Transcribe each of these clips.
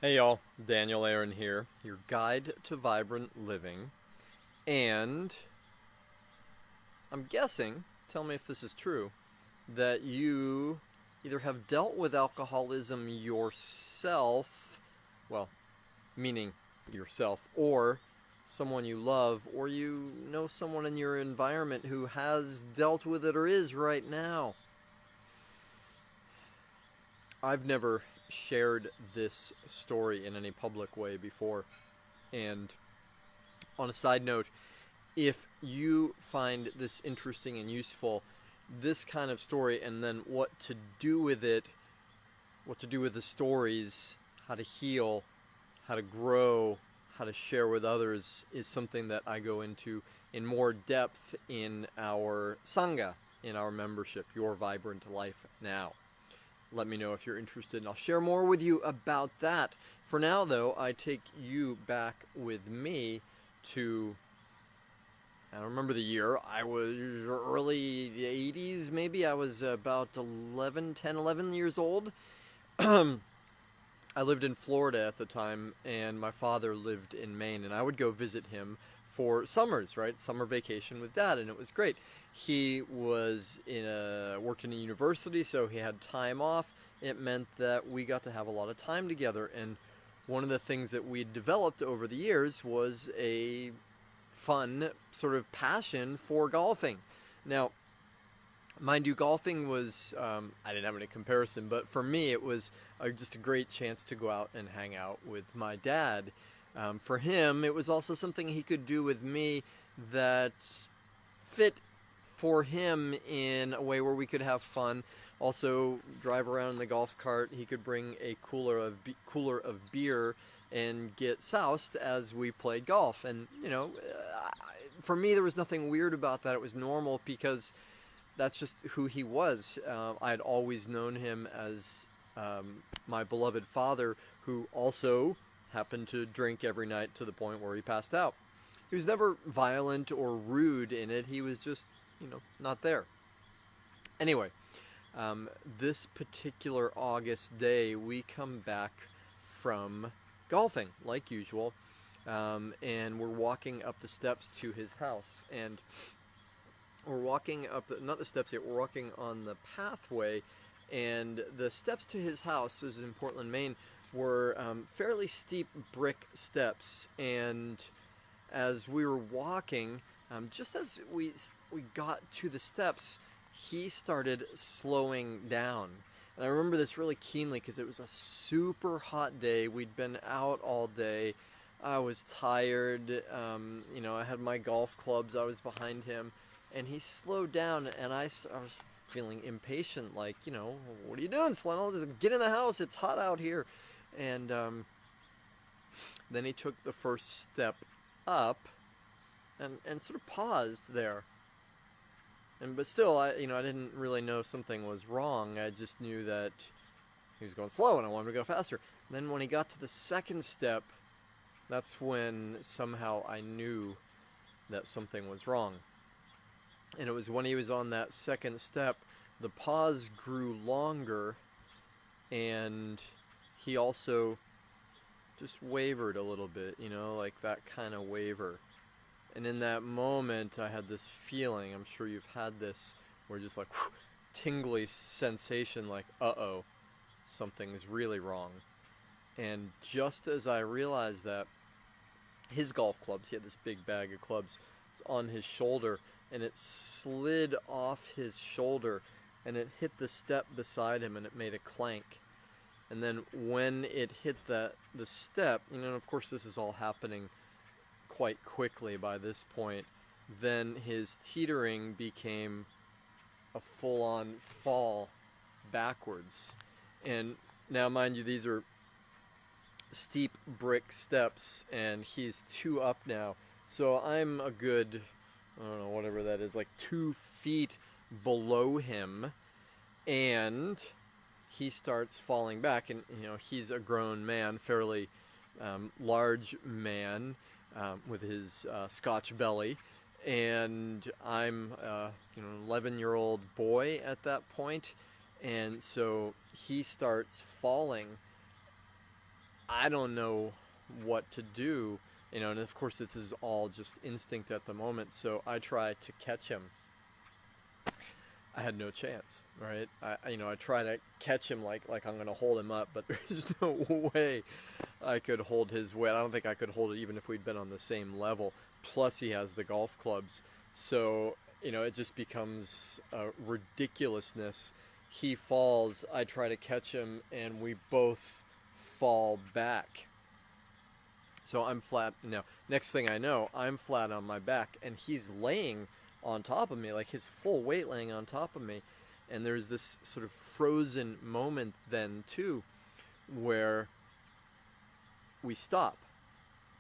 Hey y'all, Daniel Aaron here, your guide to vibrant living. And I'm guessing, tell me if this is true, that you either have dealt with alcoholism yourself, well, meaning yourself, or someone you love, or you know someone in your environment who has dealt with it or is right now. I've never shared this story in any public way before, and on a side note, if you find this interesting and useful, this kind of story, and then what to do with it, what to do with the stories, how to heal, how to grow, how to share with others, is something that I go into in more depth in our sangha, in our membership, Your Vibrant Life Now. Let me know if you're interested, and I'll share more with you about that. For now, though, I take you back with me to, I don't remember the year. I was early 80s, maybe. I was about 11 years old. I lived in Florida at the time, and my father lived in Maine, and I would go visit him for summers, right? Summer vacation with Dad, and it was great. He was worked in a university, so he had time off. It meant that we got to have a lot of time together, and one of the things that we developed over the years was a fun sort of passion for golfing. Now, mind you, golfing was, I didn't have any comparison, but for me it was just a great chance to go out and hang out with my dad. For him, it was also something he could do with me that fit for him in a way where we could have fun. Also, drive around in the golf cart. He could bring a cooler of beer and get soused as we played golf. And, for me, there was nothing weird about that. It was normal because that's just who he was. I had always known him as my beloved father, who also happened to drink every night to the point where he passed out. He was never violent or rude in it. He was just, not there. Anyway, this particular August day, we come back from golfing, like usual, and we're walking up the steps to his house. And we're walking up, not the steps yet, we're walking on the pathway, and the steps to his house, this is in Portland, Maine, were fairly steep brick steps. And as we were walking, just as we got to the steps, he started slowing down. And I remember this really keenly because it was a super hot day. We'd been out all day. I was tired. I had my golf clubs. I was behind him. And he slowed down, and I was feeling impatient, like, what are you doing, Slennel? Just get in the house. It's hot out here. And then he took the first step up and sort of paused there. But still, I didn't really know something was wrong. I just knew that he was going slow, and I wanted to go faster. And then when he got to the second step, that's when somehow I knew that something was wrong. And it was when he was on that second step, the pause grew longer, and he also just wavered a little bit, like that kind of waver. And in that moment, I had this feeling, I'm sure you've had this, where just like whew, tingly sensation, like, uh-oh, something's really wrong. And just as I realized that, his golf clubs, he had this big bag of clubs, was on his shoulder, and it slid off his shoulder, and it hit the step beside him, and it made a clank. And then when it hit the step, of course this is all happening quite quickly by this point, then his teetering became a full-on fall backwards. And now, mind you, these are steep brick steps, and he's 2 up now. So I'm a good, I don't know, whatever that is, like 2 feet below him, and he starts falling back. And he's a grown man, fairly large man, with his Scotch belly, and I'm an 11-year-old boy at that point, and so he starts falling. I don't know what to do, and of course this is all just instinct at the moment, so I try to catch him. I had no chance, right? I try to catch him like I'm gonna hold him up, but there's no way I could hold his weight. I don't think I could hold it even if we'd been on the same level. Plus he has the golf clubs, so it just becomes a ridiculousness. He falls, I try to catch him, and we both fall back. So I'm flat. Next thing I know, I'm flat on my back, and he's laying on top of me, like his full weight laying on top of me. And there's this sort of frozen moment then too, where we stop.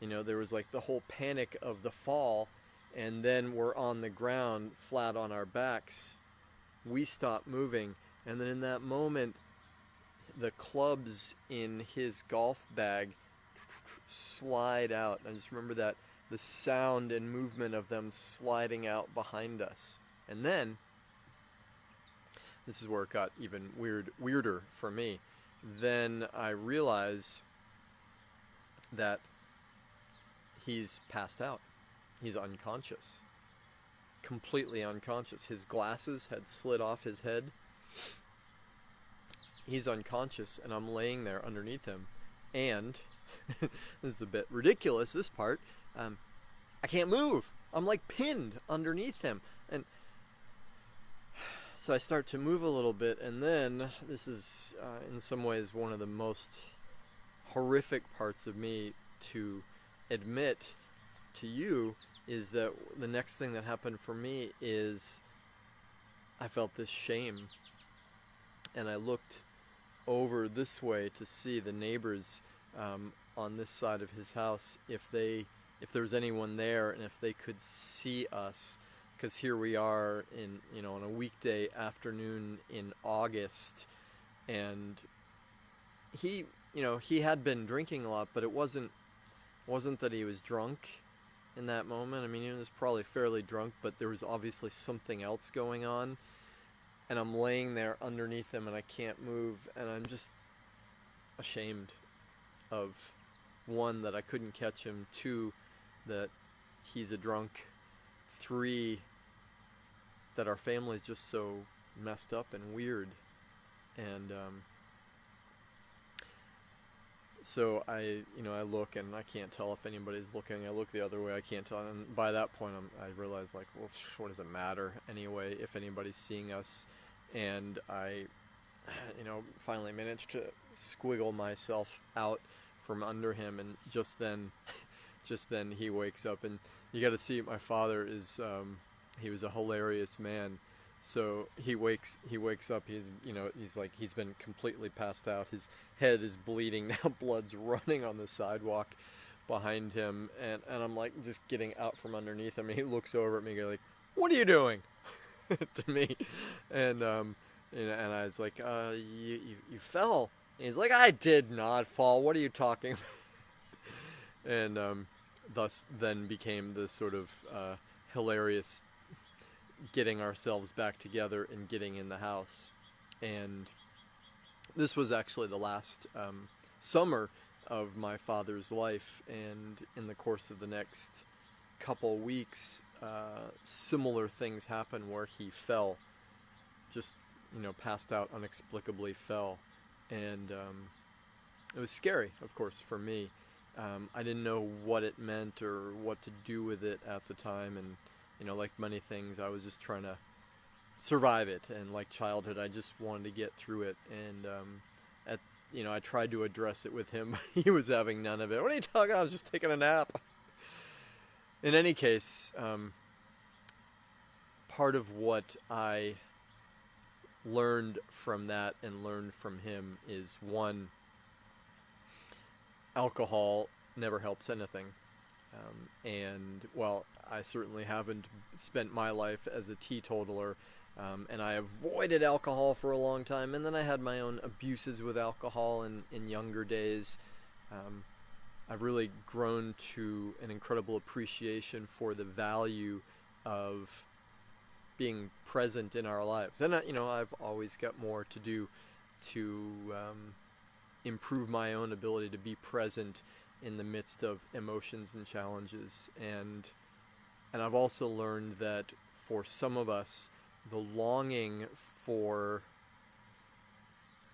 There was like the whole panic of the fall, and then we're on the ground flat on our backs. We stop moving, and then in that moment, the clubs in his golf bag slide out. I just remember that, the sound and movement of them sliding out behind us. And then, this is where it got even weirder for me. Then I realize that he's passed out. He's unconscious. Completely unconscious. His glasses had slid off his head. He's unconscious, and I'm laying there underneath him. And this is a bit ridiculous, this part. I can't move. I'm like pinned underneath him. And so I start to move a little bit, and then this is in some ways one of the most horrific parts of me to admit to you, is that the next thing that happened for me is I felt this shame. And I looked over this way to see the neighbors on this side of his house, if there was anyone there, and if they could see us, because here we are on a weekday afternoon in August, and he had been drinking a lot, but it wasn't that he was drunk in that moment. I mean, he was probably fairly drunk, but there was obviously something else going on, and I'm laying there underneath him, and I can't move, and I'm just ashamed of, one, that I couldn't catch him, two, that he's a drunk, three, that our family's just so messed up and weird. And so I look, and I can't tell if anybody's looking. I look the other way, I can't tell. And by that point, I realize, like, well, what does it matter anyway if anybody's seeing us? And I, finally managed to squiggle myself out from under him, and just then he wakes up. And you got to see, my father is he was a hilarious man. So he wakes up. He's been completely passed out. His head is bleeding now. Blood's running on the sidewalk behind him, and I'm like just getting out from underneath him. And he looks over at me, like, "What are you doing?" to me, and I was like, "You fell." And he's like, "I did not fall. What are you talking about?" And thus then became the sort of hilarious getting ourselves back together and getting in the house. And this was actually the last summer of my father's life, and in the course of the next couple weeks, similar things happened where he fell, just passed out, inexplicably fell. And it was scary, of course, for me. I didn't know what it meant or what to do with it at the time, and like many things, I was just trying to survive it. And like childhood, I just wanted to get through it. And I tried to address it with him. He was having none of it. "What are you talking about? I was just taking a nap." In any case, part of what I learned from that and learned from him is, one, alcohol never helps anything. And well, I certainly haven't spent my life as a teetotaler, and I avoided alcohol for a long time, and then I had my own abuses with alcohol in younger days. I've really grown to an incredible appreciation for the value of being present in our lives, and I've always got more to do to improve my own ability to be present in the midst of emotions and challenges. And I've also learned that for some of us, the longing for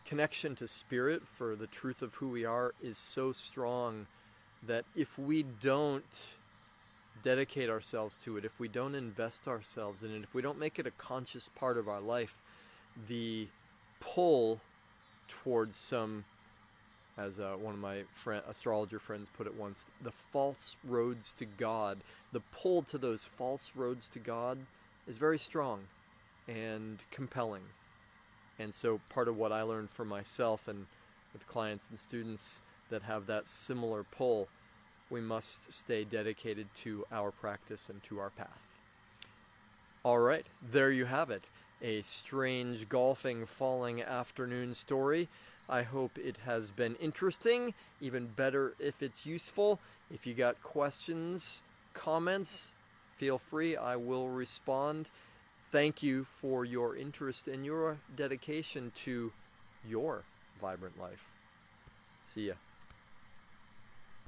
connection to spirit, for the truth of who we are, is so strong that if we don't dedicate ourselves to it, if we don't invest ourselves in it, if we don't make it a conscious part of our life, the pull towards some, as one of my astrologer friends put it once, the false roads to God, the pull to those false roads to God is very strong and compelling. And so part of what I learned for myself and with clients and students that have that similar pull, we must stay dedicated to our practice and to our path. All right, there you have it. A strange golfing falling afternoon story. I hope it has been interesting, even better if it's useful. If you got questions, comments, feel free, I will respond. Thank you for your interest and your dedication to your vibrant life. See ya.